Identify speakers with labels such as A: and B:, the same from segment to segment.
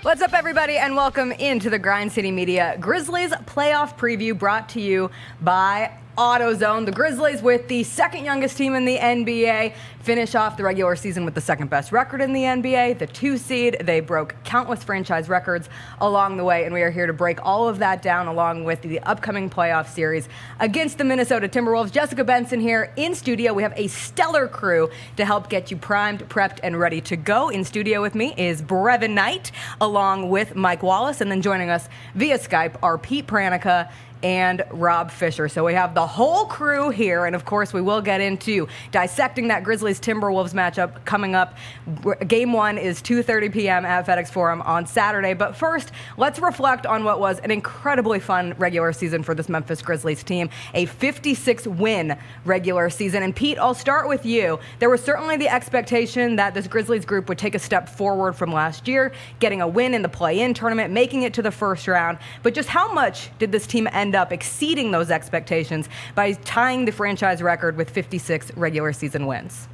A: What's up, everybody, and welcome into the Grind City Media Grizzlies playoff preview brought to you by AutoZone. The Grizzlies, with the second youngest team in the NBA, finish off the regular season with the second best record in the NBA, the 2 seed. They broke countless franchise records along the way, and we are here to break all of that down along with the upcoming playoff series against the Minnesota Timberwolves. Jessica Benson here in studio. We have a stellar crew to help get you primed, prepped, and ready to go. In studio with me is Brevin Knight, along with Mike Wallace, and then joining us via Skype are Pete Pranica and Rob Fischer. So we have the whole crew here, and of course we will get into dissecting that Grizzlies-Timberwolves matchup coming up. Game 1 is 2:30 p.m. at FedEx Forum on Saturday. But first, let's reflect on what was an incredibly fun regular season for this Memphis Grizzlies team, a 56-win regular season. And Pete, I'll start with you. There was certainly the expectation that this Grizzlies group would take a step forward from last year, getting a win in the play-in tournament, making it to the first round. But just how much did this team end up exceeding those expectations by tying the franchise record with 56 regular season wins?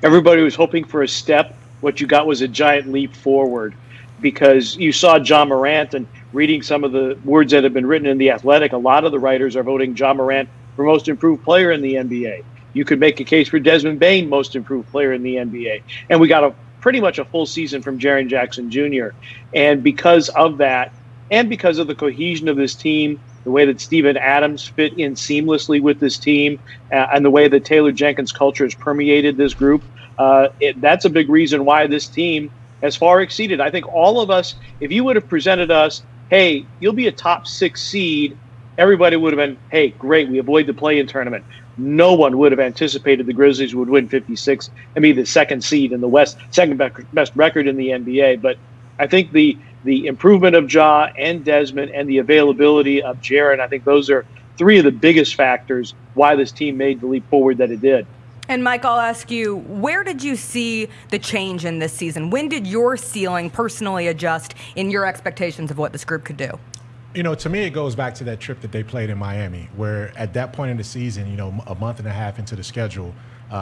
B: Everybody was hoping for a step. What you got was a giant leap forward, because you saw John Morant, and reading some of the words that have been written in The Athletic, a lot of the writers are voting John Morant for most improved player in the NBA. You could make a case for Desmond Bane most improved player in the NBA. And we got pretty much a full season from Jaren Jackson Jr. And because of that, and because of the cohesion of this team, the way that Steven Adams fit in seamlessly with this team, and the way that Taylor Jenkins' culture has permeated this group, that's a big reason why this team has far exceeded. I think all of us, if you would have presented us, hey, you'll be a top 6 seed, everybody would have been, hey, great, we avoid the play-in tournament. No one would have anticipated the Grizzlies would win 56 and be the second seed in the West, second best record in the NBA. But I think the improvement of Ja and Desmond and the availability of Jaren, I think those are 3 of the biggest factors why this team made the leap forward that it did.
A: And Mike, I'll ask you, where did you see the change in this season? When did your ceiling personally adjust in your expectations of what this group could do?
C: You know, to me, it goes back to that trip that they played in Miami, where at that point in the season, you know, a month and a half into the schedule,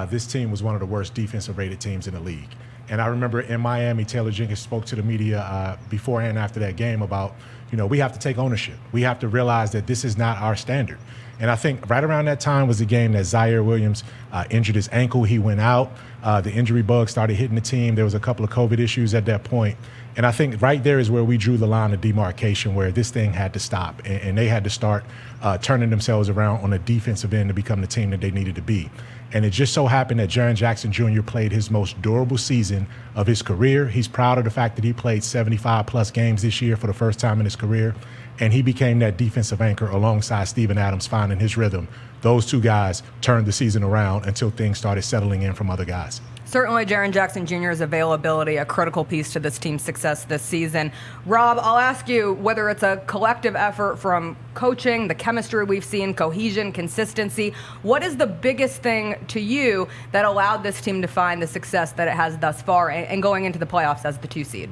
C: this team was one of the worst defensive rated teams in the league. And I remember in Miami, Taylor Jenkins spoke to the media before and after that game about, you know, we have to take ownership. We have to realize that this is not our standard. And I think right around that time was the game that Zaire Williams injured his ankle. He went out. The injury bug started hitting the team. There was a couple of COVID issues at that point. And I think right there is where we drew the line of demarcation, where this thing had to stop. And they had to start turning themselves around on the defensive end to become the team that they needed to be. And it just so happened that Jaren Jackson Jr. played his most durable season of his career. He's proud of the fact that he played 75-plus games this year for the first time in his career. And he became that defensive anchor alongside Steven Adams, finding his rhythm. Those 2 guys turned the season around until things started settling in from other guys.
A: Certainly Jaren Jackson Jr.'s availability, a critical piece to this team's success this season. Rob, I'll ask you whether it's a collective effort from coaching, the chemistry we've seen, cohesion, consistency. What is the biggest thing to you that allowed this team to find the success that it has thus far and going into the playoffs as the 2 seed?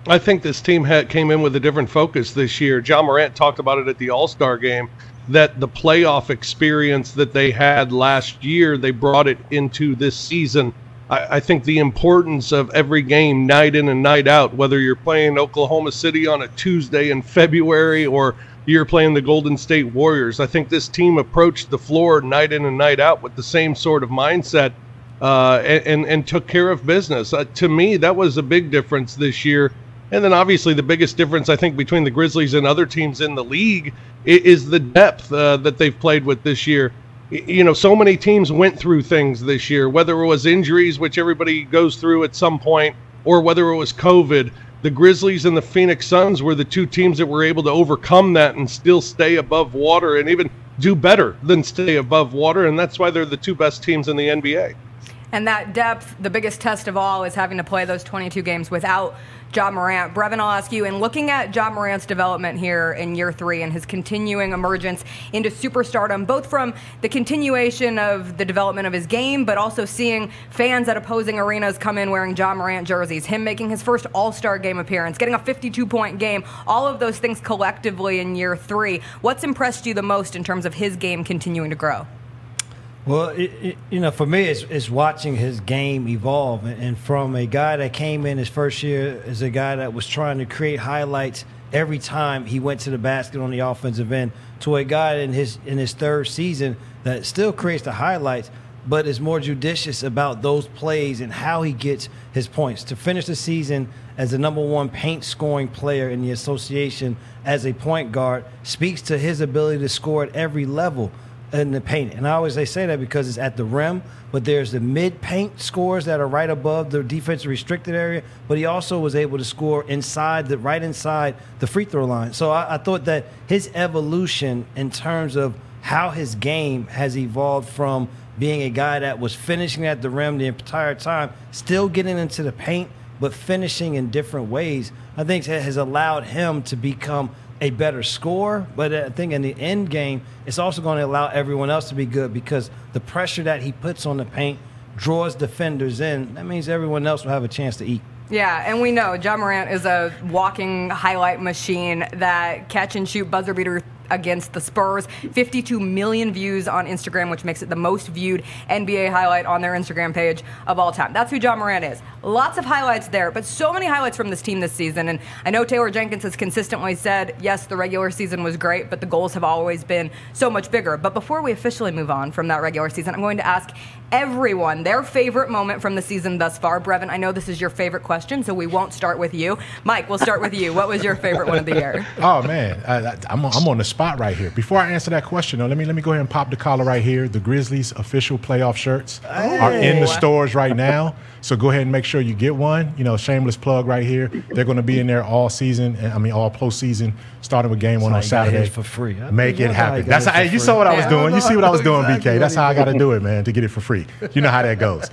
D: I think this team came in with a different focus this year. John Morant talked about it at the All-Star game, that the playoff experience that they had last year, they brought it into this season. I think the importance of every game, night in and night out, whether you're playing Oklahoma City on a Tuesday in February or you're playing the Golden State Warriors, I think this team approached the floor night in and night out with the same sort of mindset and took care of business. To me, that was a big difference this year. And then obviously the biggest difference, I think, between the Grizzlies and other teams in the league is the depth that they've played with this year. You know, so many teams went through things this year, whether it was injuries, which everybody goes through at some point, or whether it was COVID. The Grizzlies and the Phoenix Suns were the 2 teams that were able to overcome that and still stay above water and even do better than stay above water. And that's why they're the 2 best teams in the NBA.
A: And that depth, the biggest test of all, is having to play those 22 games without Ja Morant. Brevin, I'll ask you, in looking at Ja Morant's development here in year 3 and his continuing emergence into superstardom, both from the continuation of the development of his game, but also seeing fans at opposing arenas come in wearing Ja Morant jerseys, him making his first All-Star game appearance, getting a 52-point game, all of those things collectively in year 3. What's impressed you the most in terms of his game continuing to grow?
E: Well, for me, it's watching his game evolve. And from a guy that came in his first year as a guy that was trying to create highlights every time he went to the basket on the offensive end, to a guy in his third season that still creates the highlights, but is more judicious about those plays and how he gets his points. To finish the season as the #1 paint scoring player in the association as a point guard speaks to his ability to score at every level in the paint. And they say that because it's at the rim, but there's the mid-paint scores that are right above the defensive restricted area, but he also was able to score right inside the free throw line. So I thought that his evolution in terms of how his game has evolved from being a guy that was finishing at the rim the entire time, still getting into the paint, but finishing in different ways, I think has allowed him to become a better scorer. But I think in the end game, it's also going to allow everyone else to be good because the pressure that he puts on the paint draws defenders in. That means everyone else will have a chance to eat.
A: Yeah, and we know Ja Morant is a walking highlight machine. That catch-and-shoot buzzer beater against the Spurs, 52 million views on Instagram, which makes it the most viewed NBA highlight on their Instagram page of all time. That's who Ja Morant is. Lots of highlights there, but so many highlights from this team this season. And I know Taylor Jenkins has consistently said, yes, the regular season was great, but the goals have always been so much bigger. But before we officially move on from that regular season, I'm going to ask everyone their favorite moment from the season thus far. Brevin, I know this is your favorite question, so we won't start with you. Mike, we'll start with you. What was your favorite one of the year?
C: Oh, man, I'm on the spot right here. Before I answer that question, though, let me go ahead and pop the collar right here. The Grizzlies official playoff shirts are in the stores right now. So go ahead and make sure you get one. Shameless plug right here. They're going to be in there all season. All postseason, starting with game 1 on Saturday.
E: For free.
C: Make it happen. That's how, you saw what I was doing. You see what I was doing, BK. That's how I got to do it, man, to get it for free. You know how that goes.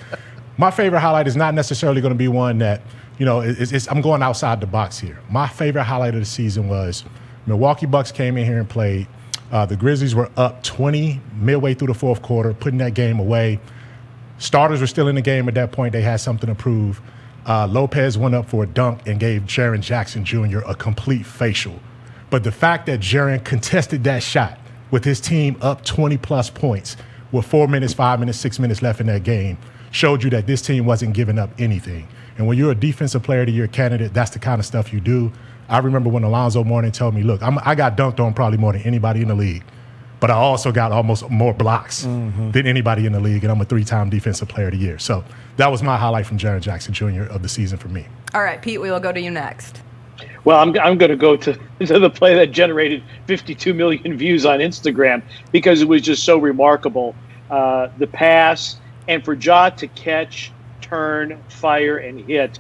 C: My favorite highlight is not necessarily going to be one that, I'm going outside the box here. My favorite highlight of the season was Milwaukee Bucks came in here and played. The Grizzlies were up 20 midway through the fourth quarter, putting that game away. Starters were still in the game at that point. They had something to prove. Lopez went up for a dunk and gave Jaren Jackson Jr. a complete facial. But the fact that Jaren contested that shot with his team up 20-plus points with 4 minutes, 5 minutes, 6 minutes left in that game showed you that this team wasn't giving up anything. And when you're a Defensive Player of the Year candidate, that's the kind of stuff you do. I remember when Alonzo Mourning told me, look, I got dunked on probably more than anybody in the league, but I also got almost more blocks than anybody in the league, and I'm a 3-time Defensive Player of the Year. So that was my highlight from Jaren Jackson Jr. of the season for me.
A: All right, Pete, we will go to you next.
B: Well, I'm going to go to the play that generated 52 million views on Instagram because it was just so remarkable. The pass, and for Ja to catch, turn, fire, and hit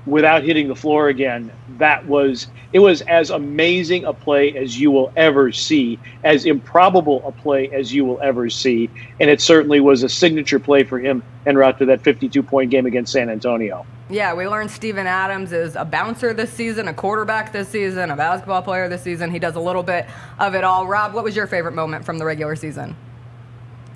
B: without hitting the floor again, it was as amazing a play as you will ever see, as improbable a play as you will ever see, and it certainly was a signature play for him en route to that 52-point game against San Antonio.
A: Yeah, we learned Steven Adams is a bouncer this season, a quarterback this season, a basketball player this season. He does a little bit of it all. Rob, what was your favorite moment from the regular season?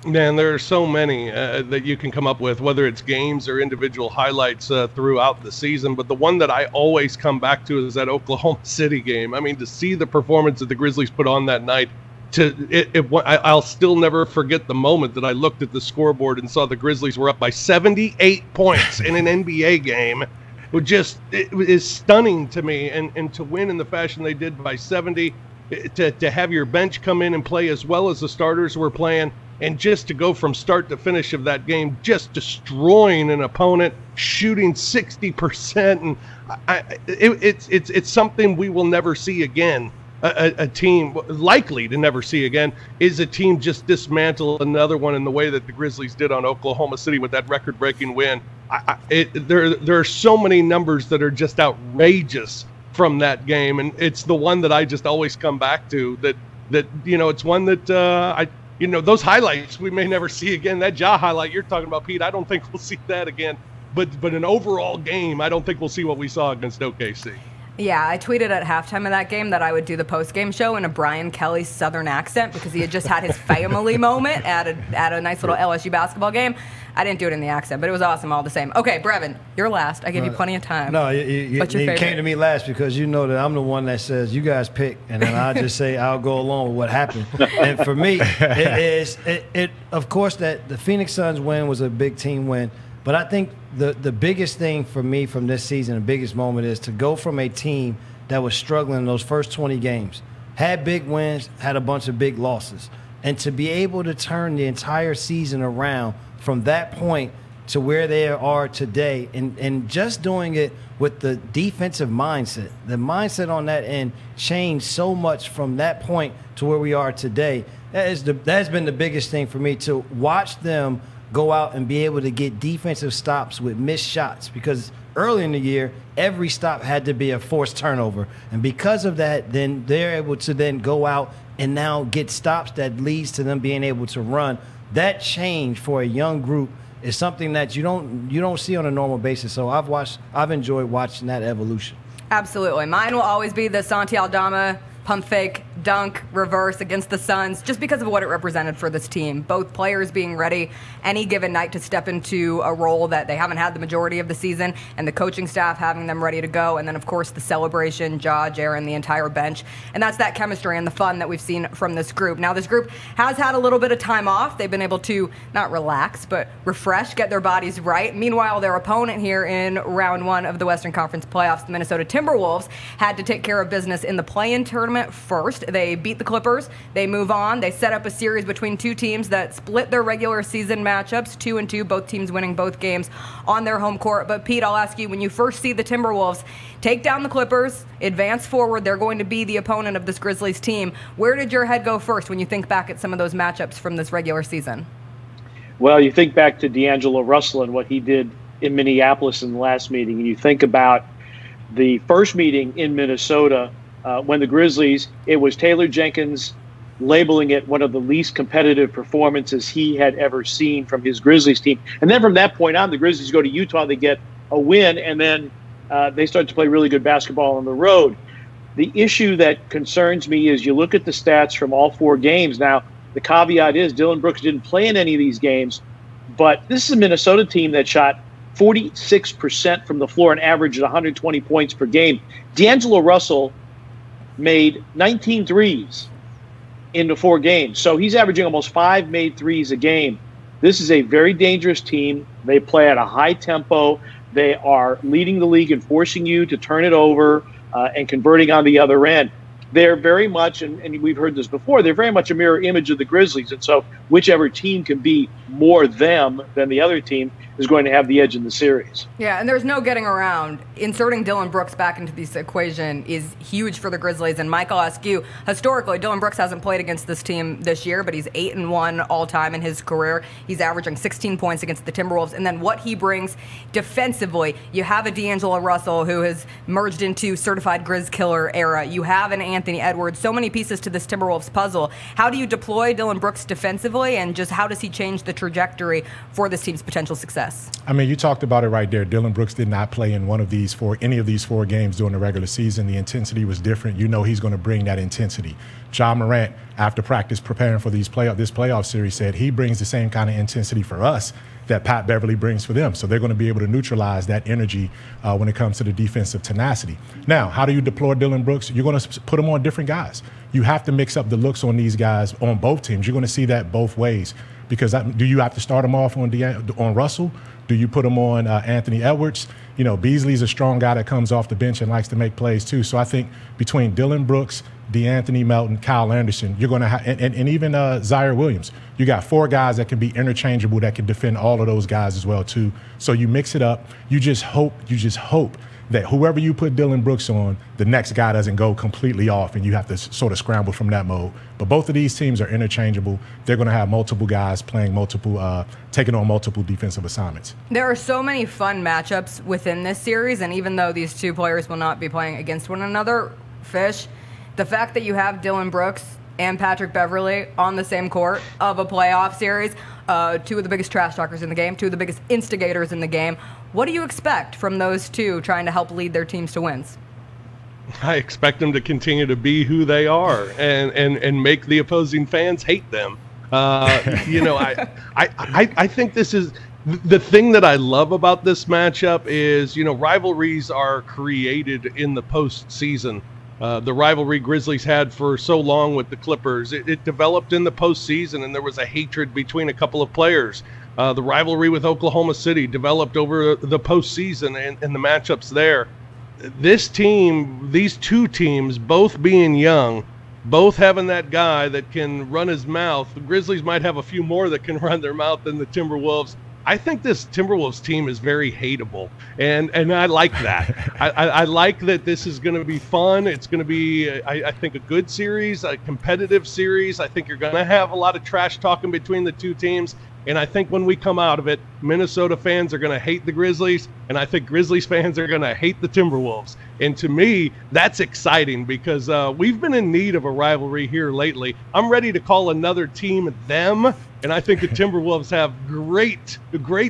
D: Man, there are so many that you can come up with, whether it's games or individual highlights throughout the season. But the one that I always come back to is that Oklahoma City game. I mean, to see the performance that the Grizzlies put on that night, I'll still never forget the moment that I looked at the scoreboard and saw the Grizzlies were up by 78 points in an NBA game. It is stunning to me. And to win in the fashion they did by 70, to have your bench come in and play as well as the starters were playing, and just to go from start to finish of that game, just destroying an opponent, shooting 60%, and it's something we will never see again. A team likely to never see again is a team just dismantle another one in the way that the Grizzlies did on Oklahoma City with that record-breaking win. There are so many numbers that are just outrageous from that game, and it's the one that I just always come back to. That it's one that those highlights we may never see again. That Ja highlight you're talking about, Pete, I don't think we'll see that again. But an overall game, I don't think we'll see what we saw against OKC.
A: Yeah, I tweeted at halftime of that game that I would do the post-game show in a Brian Kelly Southern accent because he had just had his family moment at a nice little LSU basketball game. I didn't do it in the accent, but it was awesome all the same. Okay, Brevin, you're last. I gave you plenty of time.
E: No, you came to me last because you know that I'm the one that says you guys pick, and then I just say I'll go along with what happened. And for me, it of course that the Phoenix Suns win was a big team win, but I think the biggest thing for me from this season, the biggest moment is to go from a team that was struggling in those first 20 games, had big wins, had a bunch of big losses, and to be able to turn the entire season around from that point to where they are today, and just doing it with the defensive mindset. The mindset on that end changed so much from that point to where we are today. That's been the biggest thing for me, to watch them go out and be able to get defensive stops with missed shots, because early in the year, every stop had to be a forced turnover. And because of that, then they're able to then go out and now get stops that leads to them being able to run. That change for a young group is something that you don't see on a normal basis. So I've enjoyed watching that evolution.
A: Absolutely. Mine will always be the Santi Aldama pump fake, dunk, reverse against the Suns, just because of what it represented for this team. Both players being ready any given night to step into a role that they haven't had the majority of the season, and the coaching staff having them ready to go. And then, of course, the celebration, Ja, Jaren, the entire bench. And that's that chemistry and the fun that we've seen from this group. Now, this group has had a little bit of time off. They've been able to not relax, but refresh, get their bodies right. Meanwhile, their opponent here in round one of the Western Conference playoffs, the Minnesota Timberwolves, had to take care of business in the play-in tournament first. They beat the Clippers. They move on. They set up a series between two teams that split their regular season matchups, 2-2, both teams winning both games on their home court. But Pete, I'll ask you, when you first see the Timberwolves take down the Clippers, advance forward, they're going to be the opponent of this Grizzlies team. Where did your head go first when you think back at some of those matchups from this regular season?
B: Well, you think back to D'Angelo Russell and what he did in Minneapolis in the last meeting, and you think about the first meeting in Minnesota when the Grizzlies, it was Taylor Jenkins labeling it one of the least competitive performances he had ever seen from his Grizzlies team. And then from that point on, the Grizzlies go to Utah, they get a win, and then they start to play really good basketball on the road. The issue that concerns me is you look at the stats from all four games. Now, the caveat is Dillon Brooks didn't play in any of these games, but this is a Minnesota team that shot 46% from the floor and averaged 120 points per game. D'Angelo Russell made 19 threes in the 4 games. So he's averaging almost 5 made threes a game. This is a very dangerous team. They play at a high tempo. They are leading the league and forcing you to turn it over and converting on the other end. They're very much, and we've heard this before, they're very much a mirror image of the Grizzlies. And so whichever team can be more them than the other team is going to have the edge in the series.
A: Yeah, and there's no getting around. Inserting Dillon Brooks back into this equation is huge for the Grizzlies. And Mike, I'll ask you, historically, Dillon Brooks hasn't played against this team this year, but he's 8-1 all-time in his career. He's averaging 16 points against the Timberwolves. And then what he brings defensively, you have a D'Angelo Russell who has merged into certified Grizz killer era. You have an Anthony Edwards. So many pieces to this Timberwolves puzzle. How do you deploy Dillon Brooks defensively, and just how does he change the trajectory for this team's potential success?
C: I mean, you talked about it right there. Dillon Brooks did not play in any of these 4 games during the regular season. The intensity was different. You know he's going to bring that intensity. Ja Morant, after practice preparing for this playoff series, said he brings the same kind of intensity for us that Pat Beverly brings for them. So they're going to be able to neutralize that energy when it comes to the defensive tenacity. Now, how do you deploy Dillon Brooks? You're going to put him on different guys. You have to mix up the looks on these guys on both teams. You're going to see that both ways. Because do you have to start him off on Russell? Do you put him on Anthony Edwards? You know, Beasley's a strong guy that comes off the bench and likes to make plays too. So I think between Dillon Brooks, DeAnthony Melton, Kyle Anderson, you're going to have, and even Zaire Williams, you got 4 guys that can be interchangeable that can defend all of those guys as well too. So you mix it up. You just hope that whoever you put Dillon Brooks on, the next guy doesn't go completely off and you have to sort of scramble from that mode. But both of these teams are interchangeable. They're going to have multiple guys playing taking on multiple defensive assignments.
A: There are so many fun matchups within this series, and even though these two players will not be playing against one another, Fish, the fact that you have Dillon Brooks and Patrick Beverly on the same court of a playoff series, 2 of the biggest trash talkers in the game, 2 of the biggest instigators in the game. What do you expect from those two trying to help lead their teams to wins?
D: I expect them to continue to be who they are and make the opposing fans hate them. I think this is the thing that I love about this matchup is, rivalries are created in the postseason. The rivalry Grizzlies had for so long with the Clippers, it developed in the postseason, and there was a hatred between a couple of players. The rivalry with Oklahoma City developed over the postseason and the matchups there. This team, these two teams, both being young, both having that guy that can run his mouth. The Grizzlies might have a few more that can run their mouth than the Timberwolves. I think this Timberwolves team is very hateable, and I like that. I like that this is going to be fun. It's going to be, I think, a good series, a competitive series. I think you're going to have a lot of trash talking between the two teams. And I think when we come out of it, Minnesota fans are going to hate the Grizzlies, and I think Grizzlies fans are going to hate the Timberwolves. And to me, that's exciting because we've been in need of a rivalry here lately. I'm ready to call another team them, and I think the Timberwolves have great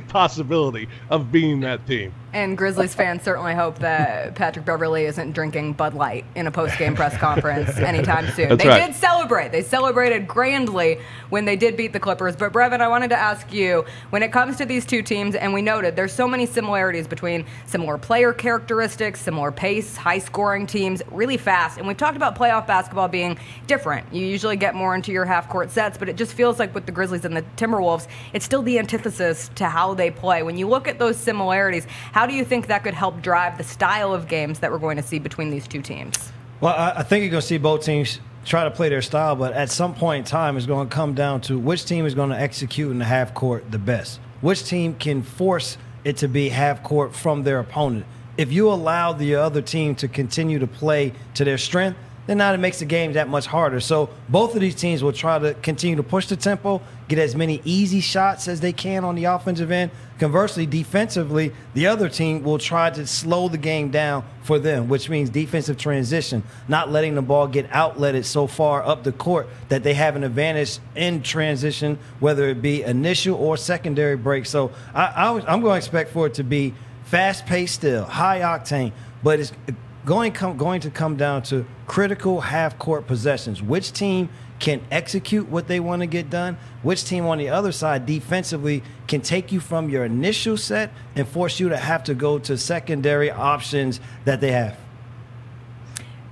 D: possibility of being that team.
A: And Grizzlies fans certainly hope that Patrick Beverley isn't drinking Bud Light in a post-game press conference anytime soon.
D: That's
A: They
D: right.
A: did celebrate. They celebrated grandly when they did beat the Clippers. But, Brevin, I wanted to ask you, when it comes to these two teams, and we noted there's so many similarities between similar player characteristics, similar pace, high-scoring teams, really fast. And we've talked about playoff basketball being different. You usually get more into your half-court sets, but it just feels like with the Grizzlies and the Timberwolves, it's still the antithesis to how they play. When you look at those similarities, how do you think that could help drive the style of games that we're going to see between these two teams?
E: Well, I think you're going to see both teams try to play their style, but at some point in time, it's going to come down to which team is going to execute in the half court the best. Which team can force it to be half court from their opponent. If you allow the other team to continue to play to their strength, then now it makes the game that much harder. So both of these teams will try to continue to push the tempo, get as many easy shots as they can on the offensive end. Conversely, defensively, the other team will try to slow the game down for them, which means defensive transition, not letting the ball get outletted so far up the court that they have an advantage in transition, whether it be initial or secondary break. So I'm going to expect for it to be fast-paced still, high-octane, but it's going to come down to critical half-court possessions. Which team can execute what they want to get done? Which team on the other side defensively can take you from your initial set and force you to have to go to secondary options that they have?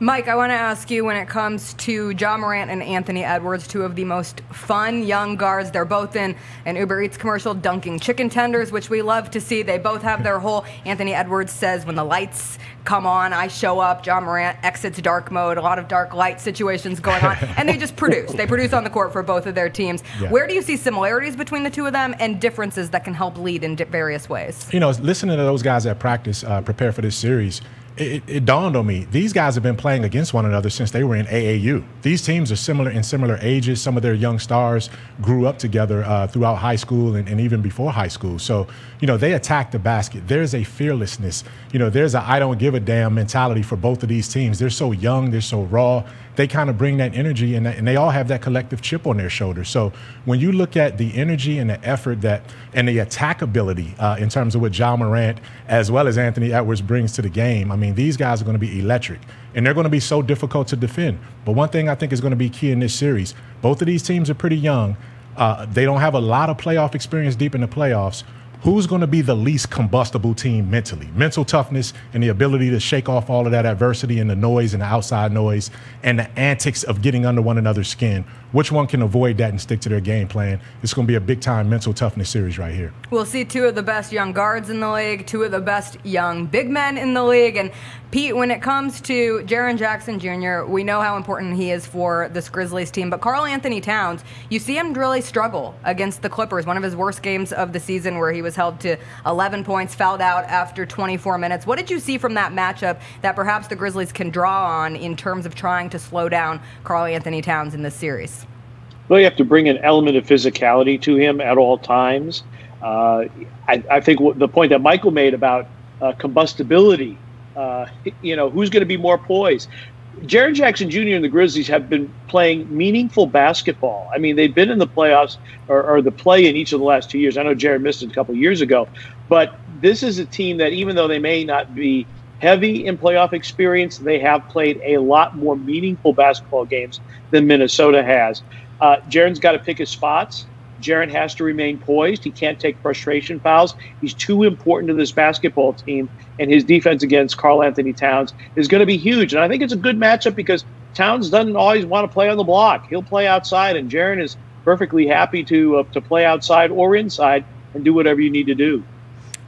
A: Mike, I want to ask you, when it comes to Ja Morant and Anthony Edwards, two of the most fun young guards. They're both in an Uber Eats commercial dunking chicken tenders, which we love to see. They both have their whole, Anthony Edwards says, when the lights come on, I show up. Ja Morant exits dark mode, a lot of dark light situations going on. And they just produce. They produce on the court for both of their teams. Yeah. Where do you see similarities between the two of them and differences that can help lead in various ways?
C: Listening to those guys at practice prepare for this series, it dawned on me, these guys have been playing against one another since they were in AAU. These teams are similar ages. Some of their young stars grew up together throughout high school and even before high school. So, they attack the basket. There's a fearlessness. There's a I don't give a damn mentality for both of these teams. They're so young. They're so raw. They kind of bring that energy, and they all have that collective chip on their shoulders. So when you look at the energy and the effort and the attack ability in terms of what Ja Morant as well as Anthony Edwards brings to the game, I mean, these guys are going to be electric, and they're going to be so difficult to defend. But one thing I think is going to be key in this series, both of these teams are pretty young. They don't have a lot of playoff experience deep in the playoffs. Who's going to be the least combustible team mentally? Mental toughness and the ability to shake off all of that adversity and the noise and the outside noise and the antics of getting under one another's skin. Which one can avoid that and stick to their game plan? It's going to be a big-time mental toughness series right here.
A: We'll see two of the best young guards in the league, two of the best young big men in the league. And, Pete, when it comes to Jaren Jackson Jr., we know how important he is for this Grizzlies team. But Karl Anthony Towns, you see him really struggle against the Clippers, one of his worst games of the season where he was held to 11 points, fouled out after 24 minutes. What did you see from that matchup that perhaps the Grizzlies can draw on in terms of trying to slow down Karl Anthony Towns in this series?
B: Well, you have to bring an element of physicality to him at all times. I think the point that Michael made about combustibility, who's going to be more poised? Jaren Jackson Jr. and the Grizzlies have been playing meaningful basketball. I mean, they've been in the playoffs or the play in each of the last 2 years. I know Jaren missed it a couple of years ago, but this is a team that, even though they may not be heavy in playoff experience. They have played a lot more meaningful basketball games than Minnesota has. Jaren's got to pick his spots. Jaren has to remain poised. He can't take frustration fouls. He's too important to this basketball team, and his defense against Karl Anthony Towns is going to be huge. And I think it's a good matchup because Towns doesn't always want to play on the block. He'll play outside, and Jaren is perfectly happy to play outside or inside and do whatever you need to do.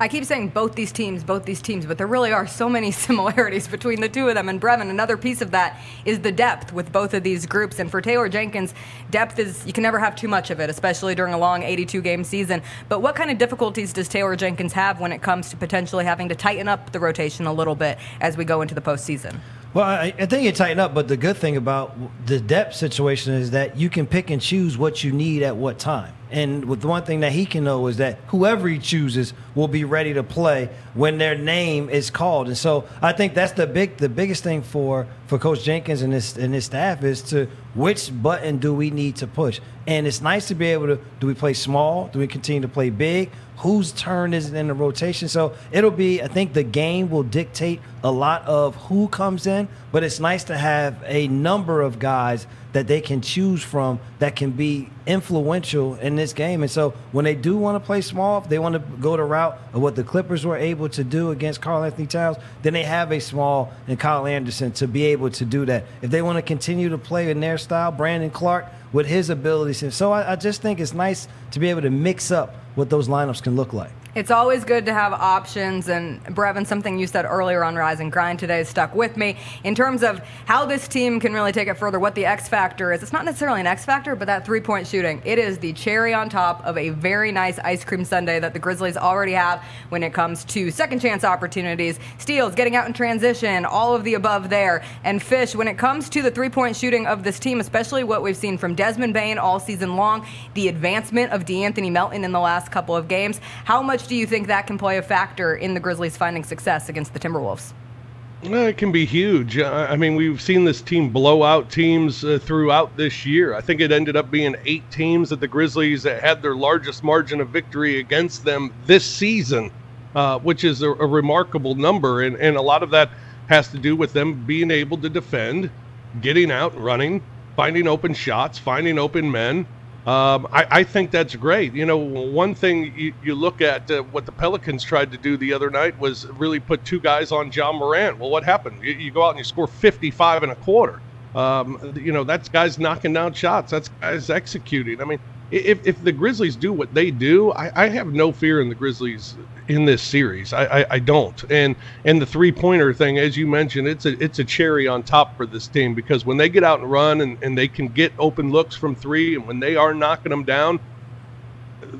A: I keep saying both these teams, but there really are so many similarities between the two of them. And Brevin, another piece of that is the depth with both of these groups. And for Taylor Jenkins, depth is, you can never have too much of it, especially during a long 82-game season. But what kind of difficulties does Taylor Jenkins have when it comes to potentially having to tighten up the rotation a little bit as we go into the postseason?
E: Well, I think you tighten up, but the good thing about the depth situation is that you can pick and choose what you need at what time. And with the one thing that he can know is that whoever he chooses will be ready to play when their name is called. And so I think that's the biggest thing for Coach Jenkins and his staff is to which button do we need to push. And it's nice to be able to, do we play small? Do we continue to play big? Whose turn is it in the rotation? So it'll be, I think the game will dictate a lot of who comes in, but it's nice to have a number of guys that they can choose from that can be influential in this game. And so when they do want to play small, if they want to go the route of what the Clippers were able to do against Karl Anthony Towns, then they have a small and Kyle Anderson to be able to do that. If they want to continue to play in their style, Brandon Clark with his abilities. So I just think it's nice to be able to mix up what those lineups can look like.
A: It's always good to have options, and Brevin, something you said earlier on Rise and Grind today stuck with me in terms of how this team can really take it further, what the X factor is. It's not necessarily an X factor, but that three-point shooting. It is the cherry on top of a very nice ice cream sundae that the Grizzlies already have when it comes to second chance opportunities, steals, getting out in transition, all of the above there. And Fish, when it comes to the three-point shooting of this team, especially what we've seen from Desmond Bane all season long, the advancement of DeAnthony Melton in the last couple of games, how much do you think that can play a factor in the Grizzlies finding success against the Timberwolves?
D: It can be huge. I mean, we've seen this team blow out teams throughout this year. I think it ended up being 8 teams that the Grizzlies had their largest margin of victory against them this season, which is a remarkable number. And a lot of that has to do with them being able to defend, getting out, running, finding open shots, finding open men. I think that's great. You know, one thing you look at what the Pelicans tried to do the other night was really put 2 guys on Ja Morant. Well, what happened? You go out and you score 55 and a quarter. You know, that's guys knocking down shots. That's guys executing. I mean, if the Grizzlies do what they do, I have no fear in the Grizzlies in this series. I don't. And the three-pointer thing, as you mentioned, it's a cherry on top for this team because when they get out and run and they can get open looks from 3, and when they are knocking them down,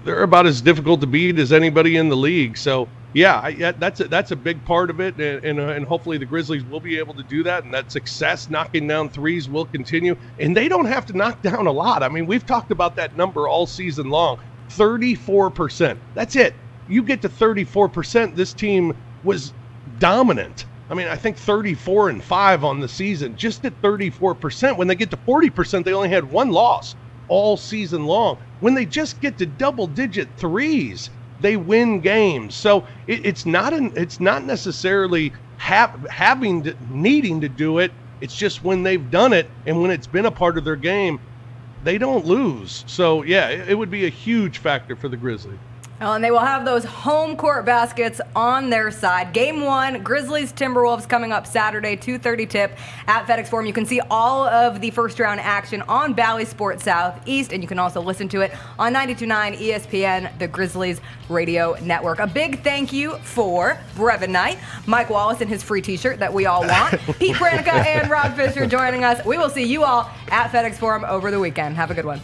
D: they're about as difficult to beat as anybody in the league. So yeah, that's a big part of it, and hopefully the Grizzlies will be able to do that, and that success knocking down threes will continue. And they don't have to knock down a lot. I mean, we've talked about that number all season long, 34%. That's it. You get to 34%, this team was dominant. I mean, I think 34-5 on the season, just at 34%. When they get to 40%, they only had 1 loss all season long. When they just get to double-digit threes, they win games. So it's not necessarily needing to do it. It's just when they've done it and when it's been a part of their game, they don't lose. So yeah, it would be a huge factor for the Grizzlies.
A: Well, and they will have those home court baskets on their side. Game 1, Grizzlies-Timberwolves coming up Saturday, 2:30 tip at FedEx Forum. You can see all of the first-round action on Bally Sports Southeast, and you can also listen to it on 92.9 ESPN, the Grizzlies Radio Network. A big thank you for Brevin Knight, Mike Wallace and his free T-shirt that we all want, Pete Pranica and Rob Fischer joining us. We will see you all at FedEx Forum over the weekend. Have a good one.